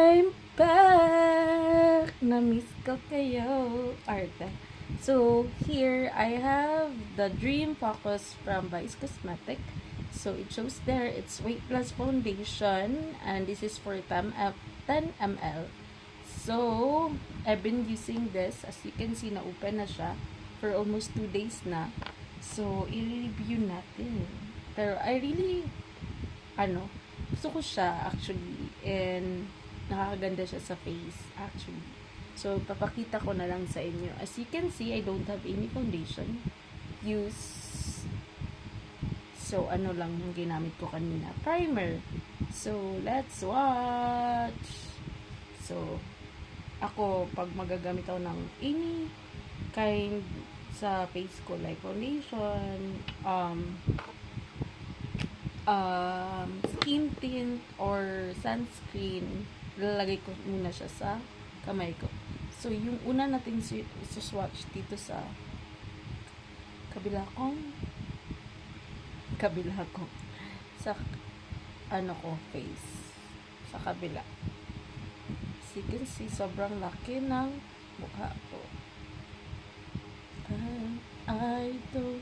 I'm back! Na-miss ko kayo, arte. So, here I have the Dream Focus from Vice Cosmetic. So, it shows there, it's Weight Plus Foundation. And this is for 10 ml. So, I've been using this. As you can see, na-open na siya for almost 2 days na. So, i-review natin. Pero, I really, gusto ko siya actually. And, nakakaganda siya sa face actually. So, papakita ko na lang sa inyo. As you can see, I don't have any foundation. So, ano lang yung ginamit ko kanina. Primer. So, let's watch. So, ako, pag magagamit ako ng any kind sa face ko, like foundation, skin tint, or sunscreen, lalagay ko muna siya sa kamay ko. So, yung una natin swatch dito sa kabila ko sa face sa kabila. As you can see, sobrang laki ng mukha ko. And I don't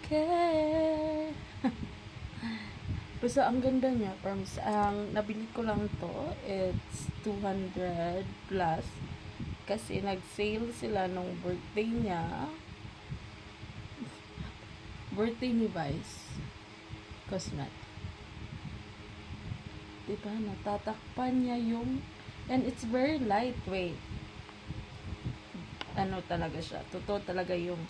care. Basta ang ganda niya. Promise. Ang nabili ko lang to, it's 200 plus. Kasi nag-sale sila nung birthday niya. Birthday ni Vice Cosmetic. Diba? Natatakpan niya yung, and it's very lightweight. Ano talaga siya. Totoo talaga yung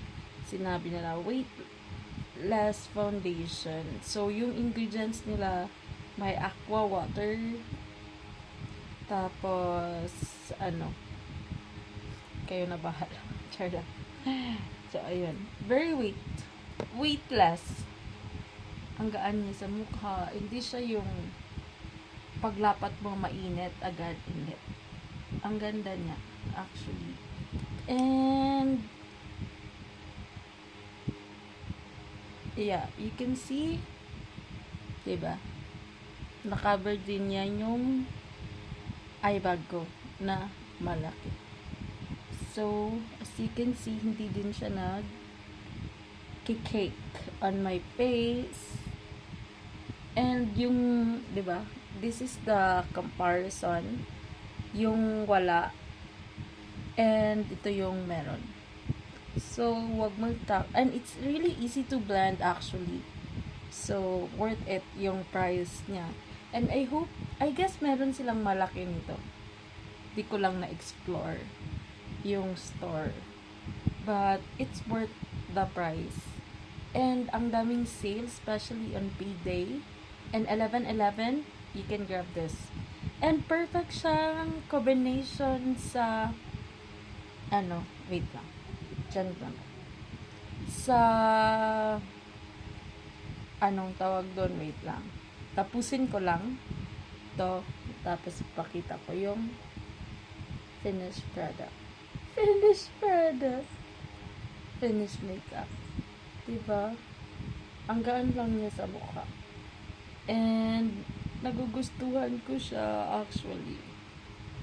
sinabi nila. Weightless foundation. So, yung ingredients nila, may aqua water, tapos, kayo na bahala. Charla. So, ayun. Very weightless. Ang gaan niya sa mukha. Hindi siya yung paglapat mo mainit, agad init. Ang ganda niya, actually. And, yeah, you can see, diba? Nakaver din niya yung eye bag ko na malaki. So, as you can see, hindi din siya nag-cake on my face. And yung, diba? This is the comparison. Yung wala. And ito yung meron. So, wag and it's really easy to blend actually. So, worth it yung price niya. And I guess meron silang malaki nito. Di ko lang na-explore yung store. But, it's worth the price. And, ang daming sales, especially on payday. And 11/11, you can grab this. And, perfect siyang combination sa, wait lang. Diyan lang. Sa, anong tawag doon? Wait lang. Tapusin ko lang to, tapos pakita ko yung finished product. Finished makeup. Diba? Ang gaan lang niya sa mukha. And, nagugustuhan ko siya actually.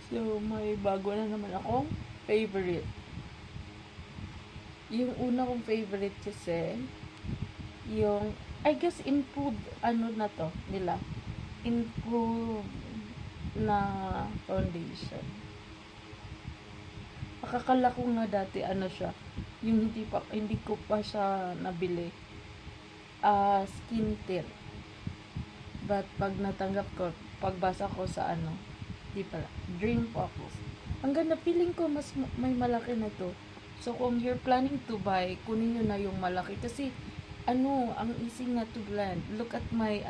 So, may bago na naman akong favorite. Yung una kong favorite kasi, yung, I guess, improved, na to, nila. Improved na foundation. Akakala ko nga dati, siya, yung hindi ko pa siya nabili. Skin tint. But, pag natanggap ko, pagbasa ko sa di pala, Dream Focus. Ang ganda, feeling ko mas may malaki na to. So, kung you're planning to buy, kunin nyo na yung malaki. Kasi, ang easy na to blend. Look at my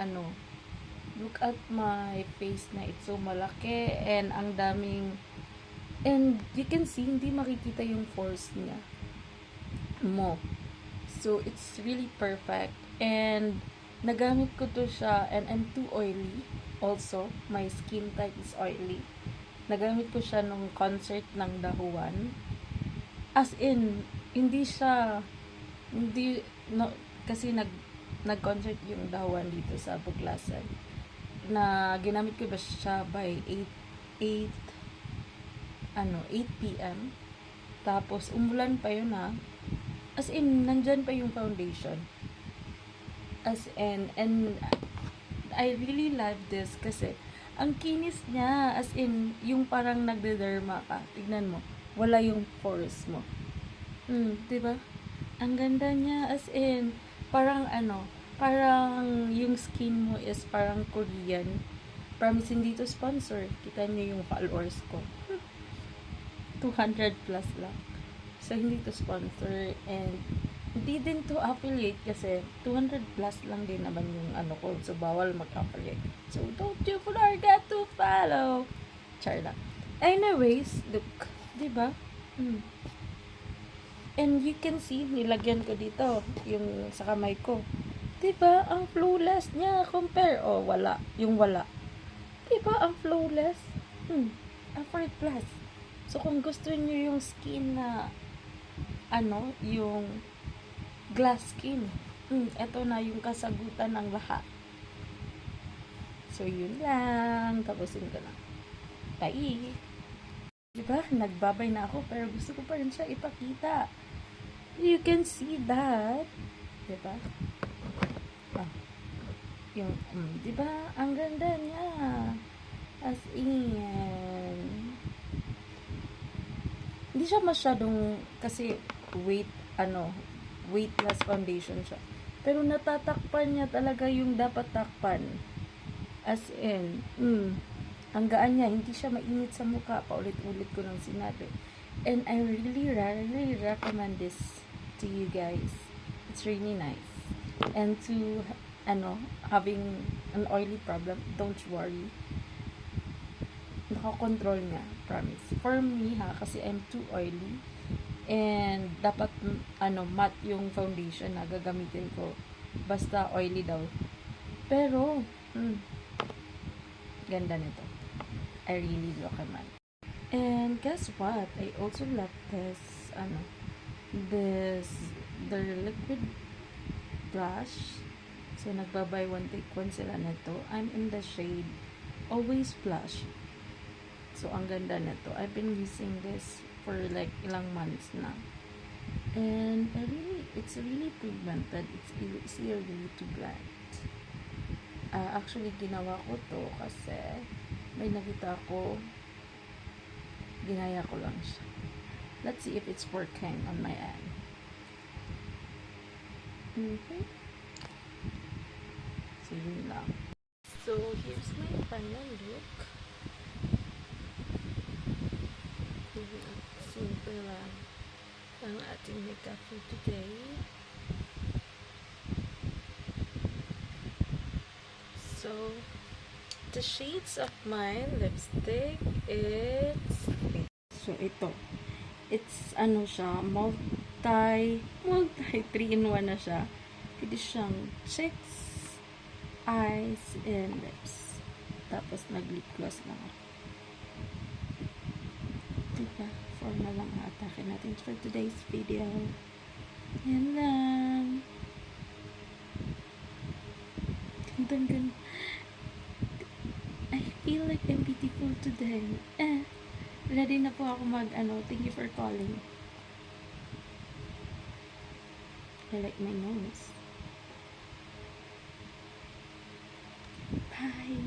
face na it's so malaki. And, ang daming, and you can see, hindi makikita yung pores niya. So, it's really perfect. And, nagamit ko to siya, and I'm too oily. Also, my skin type is oily. Nagamit ko siya nung concert ng Dahuan. As in, kasi nag-concert yung Dahuan dito sa Buglasan. Na ginamit ko ba siya by 8, 8 p.m. Tapos, umulan pa yun ha. As in, nandyan pa yung foundation. As in, and I really love this kasi ang kinis niya. As in, yung parang nagde-derma ka. Tignan mo, wala yung pores mo. Diba? Ang ganda niya. As in, parang parang yung skin mo is parang Korean. Promise, hindi to sponsor. Kita niyo yung followers ko. 200 plus lang. So, hindi to sponsor. And, hindi din to affiliate kasi 200 plus lang din naman yung ko. So, bawal mag-affiliate. So, don't you forget to follow. Char lang. Anyways, look. Diba? And you can see, nilagyan ko dito yung sa kamay ko. Diba? Ang flawless niya. Compare. Oh, wala. Yung wala. Diba? Ang flawless. Afford plus. So, kung gusto niyo yung skin na yung glass skin. Ito na yung kasagutan ng lahat. So, yun lang. Tapusin ko lang. Bye! Diba? Nagbabay na ako pero gusto ko pa rin siya ipakita. You can see that. Diba? Yung, diba? Ang ganda niya. As in, hindi siya masyadong, kasi weightless foundation siya. Pero natatakpan niya talaga yung dapat takpan. As in, ang gaan niya, hindi siya mainit sa mukha. Paulit-ulit ko nang sinabi. And I really recommend this to you guys. It's really nice. And to, having an oily problem, don't worry. Nakakontrol niya, promise. For me kasi I'm too oily. And dapat, matte yung foundation na gagamitin ko. Basta oily daw. Pero, ganda nito. I really recommend. And guess what? I also love this, the liquid blush. So, nagbabay one take one sila nito. I'm in the shade Always Blush. So, ang ganda nito. I've been using this for like ilang months na. And it's really pigmented. It's really too bright. Actually, ginawa ko to kasi may nakita ko. Ginaya ko lang siya. Let's see if it's working on my end. So, yun lang. So, here's my final look. Simple lang ang ating makeup for today. So, the shades of my lipstick is... So, ito. It's, siya, multi 3-in-1 na siya. Pwede siyang cheeks, eyes, and lips. Tapos, nag-lip gloss lang ako. Diba? 4 na lang atake natin for today's video. Yan lang. Ganda. I feel like I'm beautiful today. Ready na po ako thank you for calling. I like my nose. Bye!